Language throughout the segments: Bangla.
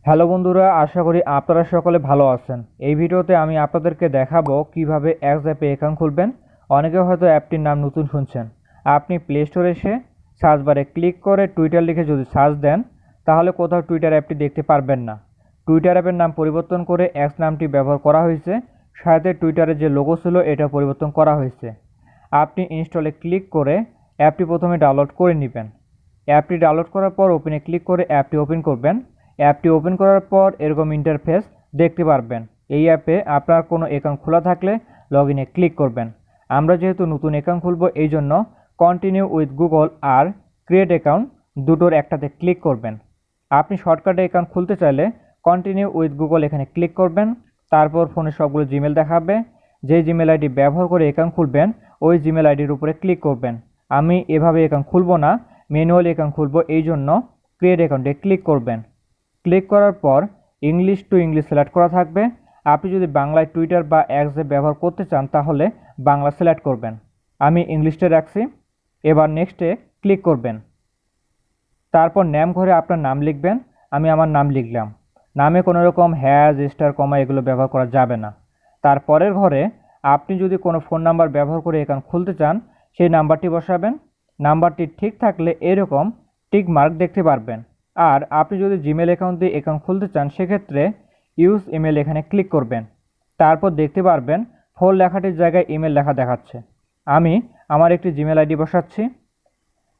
হ্যালো বন্ধুরা, আশা করি আপনারা সকলে ভালো আছেন। এই ভিডিওতে আমি আপনাদেরকে দেখাবো কিভাবে এক্স অ্যাপে অ্যাকাউন্ট খুলবেন। অনেকে হয়তো অ্যাপটির নাম নতুন শুনছেন। আপনি প্লে স্টোরে এসে সার্চ বারে ক্লিক করে টুইটার লিখে যদি সার্চ দেন তাহলে কোথাও টুইটার অ্যাপটি দেখতে পারবেন না। টুইটার অ্যাপের নাম পরিবর্তন করে এক্স নামটি ব্যবহার করা হয়েছে, সাথে টুইটারের যে লোগো ছিল এটা পরিবর্তন করা হয়েছে। আপনি ইনস্টলে ক্লিক করে অ্যাপটি প্রথমে ডাউনলোড করে নেবেন। অ্যাপটি ডাউনলোড করার পর ওপেনে ক্লিক করে অ্যাপটি ওপেন করবেন। অ্যাপটি ওপেন করার পর এরকম ইন্টারফেস দেখতে পারবেন। এই অ্যাপে আপনার কোনো অ্যাকাউন্ট খোলা থাকলে লগইনে ক্লিক করবেন। আমরা যেহেতু নতুন অ্যাকাউন্ট খুলব এই জন্য কন্টিনিউ উইথ গুগল আর ক্রিয়েট অ্যাকাউন্ট দুটোর একটাতে ক্লিক করবেন। আপনি শর্টকাটে অ্যাকাউন্ট খুলতে চাইলে কন্টিনিউ উইথ গুগল এখানে ক্লিক করবেন। তারপর ফোনে সবগুলো জিমেল দেখাবে। যে জিমেল আইডি ব্যবহার করে অ্যাকাউন্ট খুলবেন ওই জিমেল আইডির উপরে ক্লিক করবেন। আমি এভাবে অ্যাকাউন্ট খুলব না, ম্যানুয়ালি অ্যাকাউন্ট খুলব, এই জন্য ক্রিয়েট অ্যাকাউন্টে ক্লিক করবেন। ক্লিক করার পর ইংলিশ টু ইংলিশ সিলেক্ট করা থাকবে। আপনি যদি বাংলায় টুইটার বা এক্স ব্যবহার করতে চান তাহলে বাংলা সিলেক্ট করবেন। আমি ইংলিশটা রাখছি। এবার নেক্সটে ক্লিক করবেন। তারপর নেম ঘরে আপনার নাম লিখবেন। আমি আমার নাম লিখলাম। নামে কোনো রকম হ্যাজ, স্টার, কমা এগুলো ব্যবহার করা যাবে না। তারপরের ঘরে আপনি যদি কোনো ফোন নাম্বার ব্যবহার করে অ্যাকাউন্ট খুলতে চান সেই নাম্বারটি বসাবেন। নাম্বারটি ঠিক থাকলে এরকম টিক মার্ক দেখতে পারবেন। আর আপনি যদি জিমেল অ্যাকাউন্ট দিয়ে অ্যাকাউন্ট খুলতে চান সেক্ষেত্রে ইউজ ইমেল এখানে ক্লিক করবেন। তারপর দেখতে পারবেন ফোন লেখাটির জায়গায় ইমেল লেখা দেখাচ্ছে। আমি আমার একটি জিমেল আইডি বসাচ্ছি।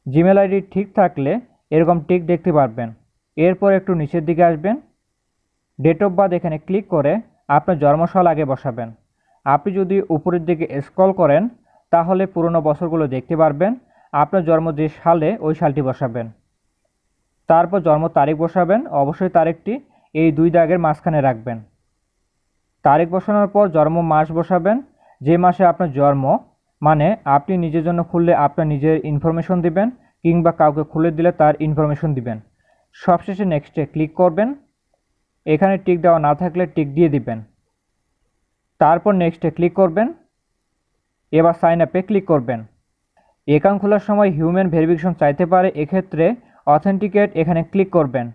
জিমেল আইডি ঠিক থাকলে এরকম টিক দেখতে পারবেন। এরপর একটু নিচের দিকে আসবেন। ডেট অফ বার্থ এখানে ক্লিক করে আপনার জন্মসাল আগে বসাবেন। আপনি যদি উপরের দিকে স্ক্রল করেন তাহলে পুরনো বছরগুলো দেখতে পারবেন। আপনার জন্ম যে সালে ওই সালটি বসাবেন। তারপর জন্ম তারিখ বসাবেন। অবশ্যই তারিখটি এই দুই দাগের মাঝখানে রাখবেন। তারিখ বসানোর পর জন্ম মাস বসাবেন। যে মাসে আপনার জন্ম, মানে আপনি নিজের জন্য খুললে আপনার নিজের ইনফরমেশন দিবেন কিংবা কাউকে খুলে দিলে তার ইনফরমেশন দিবেন। সবশেষে নেক্সটে ক্লিক করবেন। এখানে টিক দেওয়া না থাকলে টিক দিয়ে দিবেন। তারপর নেক্সটে ক্লিক করবেন। এবার সাইন আপে ক্লিক করবেন। অ্যাকাউন্ট খোলার সময় হিউম্যান ভেরিফিকেশন চাইতে পারে, এক্ষেত্রে অথেন্টিকেট এখানে ক্লিক করবেন।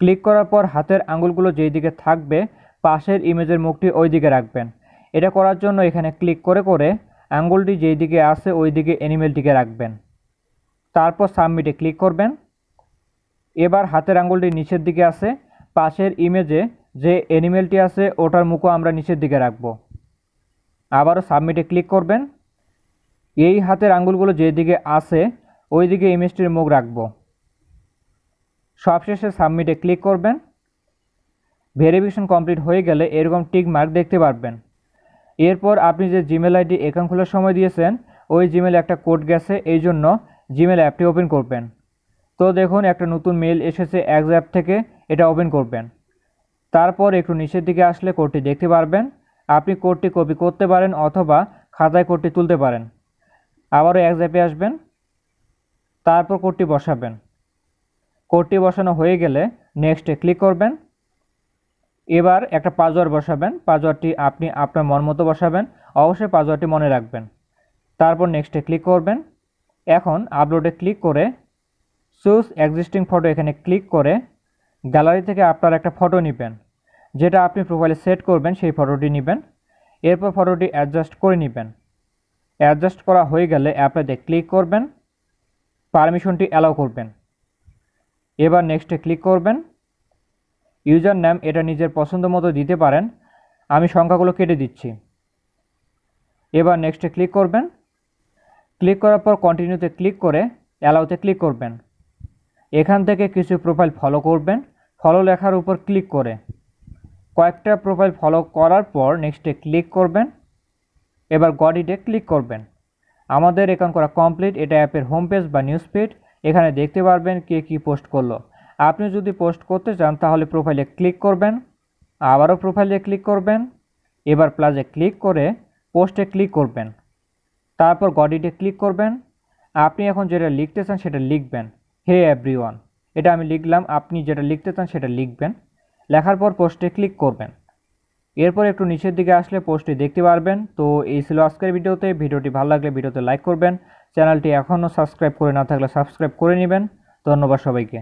ক্লিক করার পর হাতের আঙুলগুলো যেই দিকে থাকবে পাশের ইমেজের মুখটি ওই দিকে রাখবেন। এটা করার জন্য এখানে ক্লিক করে করে আঙুলটি যেই দিকে আছে ওই দিকে অ্যানিমেলটিকে রাখবেন। তারপর সাবমিটে ক্লিক করবেন। এবার হাতের আঙুলটি নিচের দিকে আছে, পাশের ইমেজে যে অ্যানিমেলটি আছে ওটার মুখও আমরা নিচের দিকে রাখব। আবারও সাবমিটে ক্লিক করবেন। এই হাতের আঙুলগুলো যেদিকে আছে ওই দিকে ইমেজটির মুখ রাখব। সবশেষে সাবমিটে ক্লিক করবেন। ভেরিফিকেশন কমপ্লিট হয়ে গেলে এরকম টিক মার্ক দেখতে পারবেন। এরপর আপনি যে জিমেল আইডি অ্যাকাউন্ট খোলার সময় দিয়েছেন ওই জিমেলে একটা কোড গেছে, এই জন্য জিমেল অ্যাপটি ওপেন করবেন। তো দেখুন একটা নতুন মেল এসেছে এক্স অ্যাপ থেকে, এটা ওপেন করবেন। তারপর একটু নিচের দিকে আসলে কোডটি দেখতে পারবেন। আপনি কোডটি কপি করতে পারেন অথবা খাতায় কোডটি তুলতে পারেন। আবারও এক্স অ্যাপে আসবেন। তারপর কোডটি বসাবেন। কোডটি বসানো হয়ে গেলে নেক্সটে ক্লিক করবেন। এবার একটা পাসওয়ার্ড বসাবেন। পাসওয়ার্ডটি আপনি আপনার মন মতো বসাবেন। অবশ্যই পাসওয়ার্ডটি মনে রাখবেন। তারপর নেক্সটে ক্লিক করবেন। এখন আপলোডে ক্লিক করে চুজ এক্সিস্টিং ফটো এখানে ক্লিক করে গ্যালারি থেকে আপনার একটা ফটো নেবেন। যেটা আপনি প্রোফাইলে সেট করবেন সেই ফটোটি নেবেন। এরপর ফটোটি অ্যাডজাস্ট করে নেবেন। অ্যাডজাস্ট করা হয়ে গেলে অ্যাপ্লাইতে ক্লিক করবেন। পারমিশনটি অ্যালাউ করবেন। এবার নেক্সটে ক্লিক করবেন। ইউজার নেম এটা নিজের পছন্দ মতো দিতে পারেন। আমি সংখ্যাগুলো কেটে দিচ্ছি। এবার নেক্সটে ক্লিক করবেন। ক্লিক করার পর কন্টিনিউতে ক্লিক করে অ্যালাউতে ক্লিক করবেন। এখান থেকে কিছু প্রোফাইল ফলো করবেন। ফলো লেখার উপর ক্লিক করে কয়েকটা প্রোফাইল ফলো করার পর নেক্সটে ক্লিক করবেন। এবার গট ইটে ক্লিক করবেন। আমাদের অ্যাকাউন্ট করা কমপ্লিট। এটা অ্যাপের হোম পেজ বা নিউজ ফিড। এখানে দেখতে পারবেন কে কী পোস্ট করলো। আপনি যদি পোস্ট করতে চান তাহলে প্রোফাইলে ক্লিক করবেন। আবারও প্রোফাইলে ক্লিক করবেন। এবার প্লাসে ক্লিক করে পোস্টে ক্লিক করবেন। তারপর গট ইটে ক্লিক করবেন। আপনি এখন যেটা লিখতে চান সেটা লিখবেন। হে এভরিওয়ান, এটা আমি লিখলাম। আপনি যেটা লিখতে চান সেটা লিখবেন। লেখার পর পোস্টে ক্লিক করবেন। এরপর একটু নিচের দিকে আসলে পোস্টটি দেখতে পারবেন। তো এই ছিল আজকের ভিডিওতে। ভিডিওটি ভালো লাগলে ভিডিওতে লাইক করবেন। চ্যানেলটি এখনও সাবস্ক্রাইব করে না থাকলে সাবস্ক্রাইব করে নেবেন। ধন্যবাদ সবাইকে।